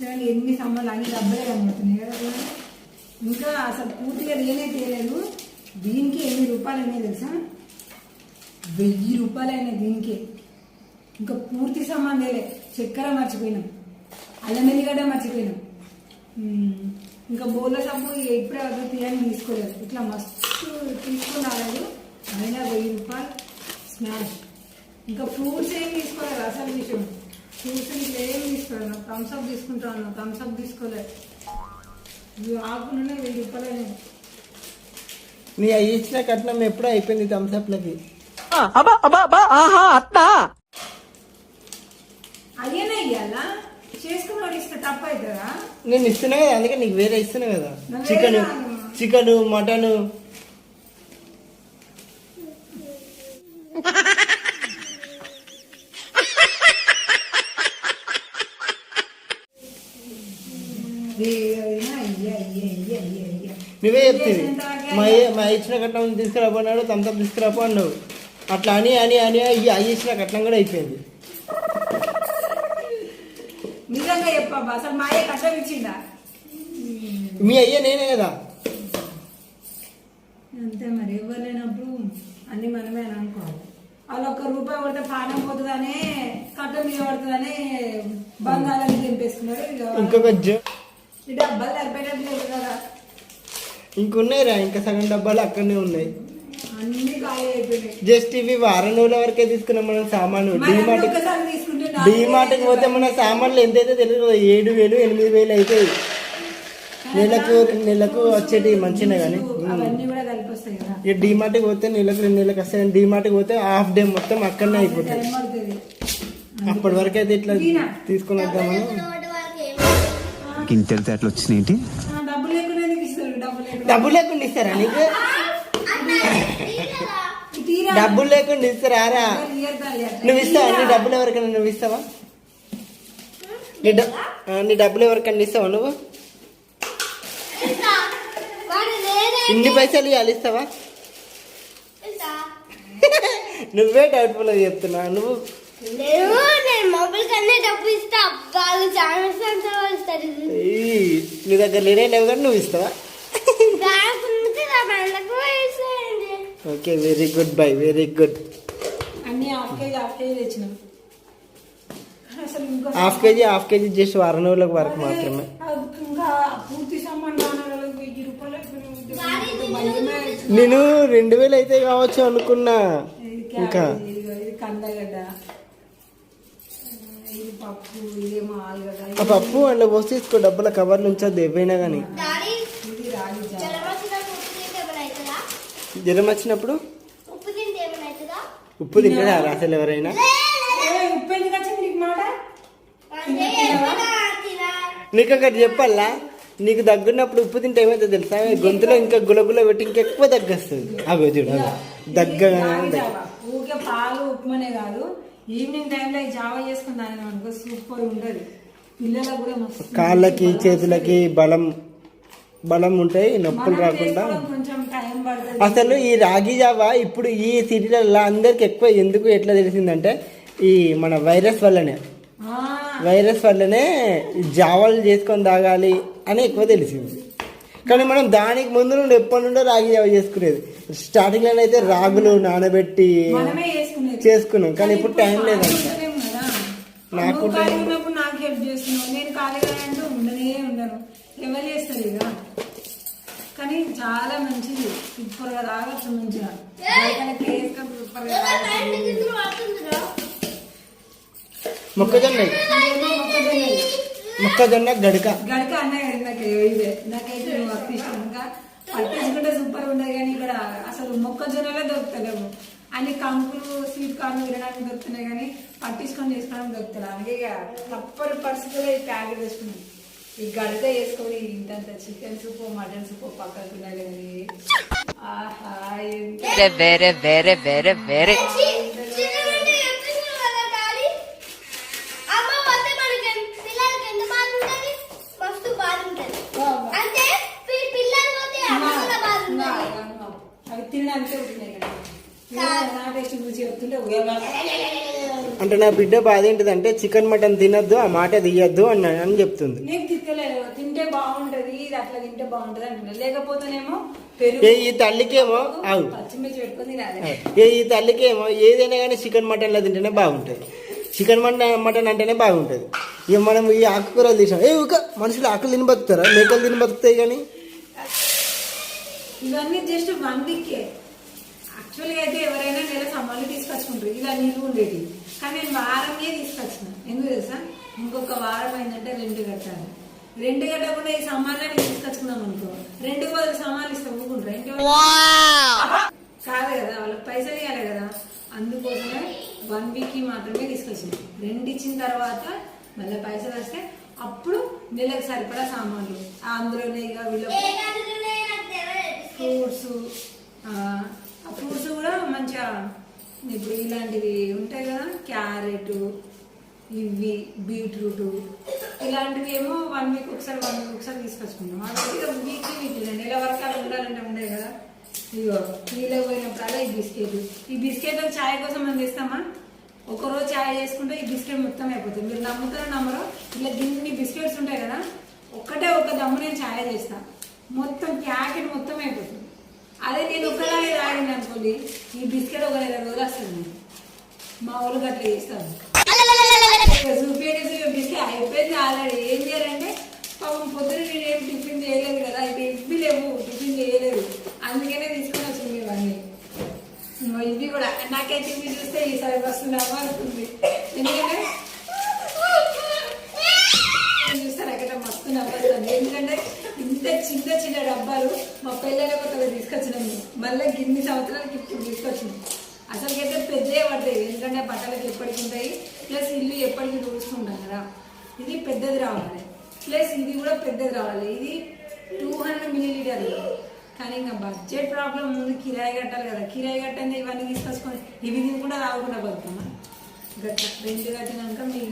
చూడండి ఎన్ని సంబంధాలు అన్ని డబ్బులే కనబడుతున్నాయి కదా. ఇంకా అసలు పూర్తిగా నేనే తేలేదు. దీనికి ఎన్ని రూపాయలు అయినాయి తెలుసా? 1000 రూపాయలు అయినాయి దీనికి. ఇంకా పూర్తి సంబంధేలే. చక్కెర మర్చిపోయినాం, అల్లం ఎల్లిగడ్డ మర్చిపోయినాం. ఇంకా బోళ్ళ సబ్బు ఇప్పుడే వద్దు తీయని తీసుకోలేదు. ఇట్లా మస్తు తీసుకుని రాలేదు. అయినా 1000 రూపాయలు స్మాష్. ఇంకా ఫ్రూట్స్ ఏం తీసుకోలేదు. అసలు విషయం ఫ్రూట్స్ ఇట్లా ఏం తీసుకోలేదు. థమ్స్అప్ తీసుకుంటాను, థమ్స్అప్ తీసుకోలేదు. ఆకులునే 1000 రూపాయలు అయినాయి. నీ అయ్యి ఇచ్చిన కట్నం ఎప్పుడూ అయిపోయింది థమ్స్అప్లకి. అయ్యేనా ఇయ్యాలా? చేసుకున్నాడు ఇస్తే తప్ప అవుతుందా? నేను ఇస్తున్నా కదా, అందుకే నీకు వేరే ఇస్తున్నా కదా. చికెన్ మటన్ నువ్వే చెప్తుంది. మా ఇచ్చిన కట్నం తీసుకురాబన్నాడు, థమ్స్అప్ తీసుకురాపో అన్నావు. అట్లా అని అని అని అయ్యి ఇచ్చిన కట్నం కూడా అయిపోయింది. నిజంగా చెప్పా అసలు మా అయ్య కష్టం ఇచ్చిందా? మీ అయ్యే నేనే కదా. అంతే మరి. ఎవరు లేనప్పుడు అన్ని మనమే అని అనుకోవాలి. వాళ్ళు ₹1 పడితే పానం పోతుందనే కట్టం మీద పడుతుందని బంగాళాన్ని తెంపేసుకున్నాడు. ఇంకొక ఈ డబ్బాలు సరిపోయేటట్టు లేదు కదా. ఇంకున్నాయిరా, ఇంకా సగం డబ్బాలు అక్కడనే ఉన్నాయి. అన్ని ఖాళీ అయిపోయినాయి. జస్ట్ ఇవి వారం రోజుల వరకే తీసుకున్నాం మనం సామాను. డీమార్ట్కి పోతే మన సామాన్లు ఎంతైతే తెలియదు, 7,000 8,000 అవుతాయి. నెలకు వచ్చేటి మంచిగా. కానీ ఇక డీమార్ట్కి పోతే నెలకు 2 నెలలకు వస్తాయి. డీమార్ట్కి పోతే హాఫ్ డే మొత్తం అక్కడనే అయిపోతాయి. అప్పటి వరకు అయితే ఇట్లా తీసుకుని వద్దామని. ఇంత అట్లా వచ్చినాయి. డబ్బులు లేకుండా ఇస్తారా నీకు? డబ్బులు లేకుండా ఇస్తారా? నువ్వు ఇస్తావా? నీ డబ్బులు ఎవరికైనా నువ్వు ఇస్తావా? నీ డబ్బులు ఎవరికైనా ఇస్తావా నువ్వు? ఇన్ని పైసలు ఇవ్వాలి, ఇస్తావా? నువ్వే డౌట్ఫుల్ చెప్తున్నా. నువ్వు నీ దగ్గర లేనే లేవు కానీ నువ్వు ఇస్తావా? Okay, very good bye, very good. Half KG just వారం రోజుల వరకు మాత్రమే. నేను 2,000 అయితే కావచ్చు అనుకున్నా. ఇంకా ఆ పప్పు అందులో పోసి తీసుకో. డబ్బుల కవర్లు ఉంచద్దు ఏవైనా కానీ. జ్వరం వచ్చినప్పుడు ఉప్పు తింటారా అసలు ఎవరైనా? నీకు ఒకటి చెప్పాలా, నీకు దగ్గున్నప్పుడు ఉప్పు తింటే ఏమైతే తెలుసా? గొంతులో ఇంకా గులగుల పెట్టి ఇంకెక్కువ దగ్గొస్తుంది. అగో చూడు, దగ్గగా. ఊకే పాలు ఉప్మనే కాదు, ఈవినింగ్ టైంలో జావా చేసుకుంటాను అనుకో, సూపర్ ఉండదు. పిల్లలకు కూడా మస్తు. కాళ్ళకి చేతులకి బలం ఉంటాయి, నొప్పులు రాకుండా. అసలు ఈ రాగి జావా ఇప్పుడు ఈ సిటీలలో అందరికి ఎక్కువ ఎందుకు ఎట్లా తెలిసిందంటే ఈ మన వైరస్ వల్లనే జావాలు చేసుకొని తాగాలి అని ఎక్కువ తెలిసింది. కానీ మనం దానికి ముందు నుండి ఎప్పటి నుండో రాగి జావ చేసుకునేది. స్టార్టింగ్ లో అయితే రాగులు నానబెట్టి చేసుకున్నాం, కానీ ఇప్పుడు టైం లేదంట. నాకు ఎవరు చేస్తారు ఇక. కానీ చాలా మంచిది, సూపర్ గా తాగొచ్చు మంచిగా. మొక్కజొన్న గడక అన్నయ్య నాకైతే నువ్వు అతి ఇష్టం. ఇంకా పట్టించుకుంటే సూపర్ ఉండదు. కానీ ఇక్కడ అసలు మొక్కజొన్నలే దొరుకుతలేవు. అన్ని కంకులు స్వీట్ కార్న్ వినడానికి దొరుకుతున్నాయి, కానీ పట్టించుకొని చేసుకోవడానికి దొరుకుతుంది. అందుకే ఇక తప్పని పరిస్థితుల్లో ఈ ప్యాకెట్ వేసుకున్నాం. ఈ గడక వేసుకొని ఇంతంత చికెన్ సూప్ మటన్ సూప్ పక్కకున్నది. ఆహా, వేరే వేరే వేరే వేరే అవి తినడానికే ఉంటున్నాయి కదా. నా టేస్ట్ రుచి చెప్తుంటే అంటే నా బిడ్డ బాధ ఏంటిదంటే చికెన్ మటన్ తినొద్దు, ఆ మాట తీయద్దు అని చెప్తుంది. నీకు తిక్కలేదు, తింటే బాగుంటది, ఇది అట్లా తింటే బాగుంటది అంటున్నా. లేకపోతేనేమో ఈ తల్లికేమో పచ్చిమిర్చి పెట్టుకొని తినాలి. ఈ తల్లికేమో ఏదైనా కానీ చికెన్ మటన్ లో తింటేనే బాగుంటది, చికెన్ మటన్ అంటేనే బాగుంటది. ఇక మనం ఈ ఆకుకూరలు తీసాం, ఒక మనుషులు ఆకులు తిని బతుకుతారా, మేకలు తిని బతుకుతాయి. కానీ ఇవన్నీ జస్ట్ 1 వీక్. యాక్చువల్గా అయితే ఎవరైనా నెల సామాన్లు తీసుకొచ్చుకుంటారు ఇలా నిలువ ఉండేది, కానీ నేను వారమే తీసుకొచ్చిన. ఎందుకు తెలుసా, ఇంకొక వారం అయిందంటే 2 కట్టాలి. 2 కట్టకుండా ఈ సామాన్లు తీసుకొచ్చుకున్నాం అనుకో, 2 బదులు సామాన్లు ఇస్తే ఊరుకుంటారు ఏంటి కాదు కదా, వాళ్ళకి పైసలు ఇవ్వాలి కదా. అందుకోసమే 1 వీక్ మాత్రమే తీసుకొచ్చింది. 2 ఇచ్చిన తర్వాత మళ్ళీ పైసలు వస్తే అప్పుడు నెలకు సరిపడా సామాన్లు. అందులోనే ఇక వీళ్ళకి ఫ్రూట్స్, ఆ ఫ్రూట్స్ కూడా మంచిగా ఇప్పుడు ఇలాంటివి ఉంటాయి కదా, క్యారెట్, ఇవి బీట్రూట్, ఇలాంటివి ఏమో 1 వీక్ ఒకసారి తీసుకొచ్చుకుంటాం. అవి వీక్లీ నెల వరకు అలా ఉండాలంటే ఉండే కదా. ఇగో నీళ్ళకి పోయినప్పుడల్లా ఈ బిస్కెట్ ఛాయ్ కోసం మనం తెస్తామా, ఒకరోజు ఛాయ్ చేసుకుంటే ఈ బిస్కెట్ మొత్తం అయిపోతుంది. మీరు నమ్ముతారో నమ్మరో, ఇట్లా గిన్ని బిస్కెట్స్ ఉంటాయి కదా, ఒక దమ్ము నేను ఛాయ్ చేస్తా, మొత్తం ప్యాకెట్ మొత్తం అయిపోతుంది. అదే నేను ఒకలాగే తాగింది అనుకోండి, ఈ బిస్కెట్ ఒక 2 రోజులు వస్తుంది. మా ఊళ్ళకి అట్లా చేస్తాను. చూపించేసి బిస్కెట్ అయిపోయింది ఆల్రెడీ. ఏం చేయాలంటే పాపం పొద్దున నేను ఏం టిఫిన్ చేయలేదు కదా, ఇవి లేవు, టిఫిన్ చేయలేదు, అందుకనే తీసుకొని వచ్చింది ఇవన్నీ. ఇవి కూడా నాకైతే ఇవి చూస్తే ఈసారి వస్తున్నామా అనుకుంది. ఎందుకంటే చూస్తే నాకైతే మస్తు నవ్వుతుంది. ఎందుకంటే ఇంత చిన్న డబ్బాలు మా పిల్లల కొత్తగా తీసుకొచ్చినాము, మళ్ళీ గిన్ని సంవత్సరాలకి ఇప్పుడు తీసుకొచ్చినాం. అసలుకైతే పెద్దగా పడతాయి, ఎందుకంటే బట్టలకి ఎప్పటికి ఉంటాయి, ప్లస్ ఇల్లు ఎప్పటికీ తుడుచుకుంటాం కదా. ఇది పెద్దది రావాలి, ప్లస్ ఇది కూడా పెద్దది రావాలి. ఇది 200 ml. కానీ ఇంకా బడ్జెట్ ప్రాబ్లం ఉంది, కిరాయి కట్టాలి కదా. కిరాయి కట్టండి ఇవన్నీ తీసుకొచ్చుకొని ఇవి కూడా రాకుండా పడుతున్నా గట్లా 2 కట్టినాక మీకు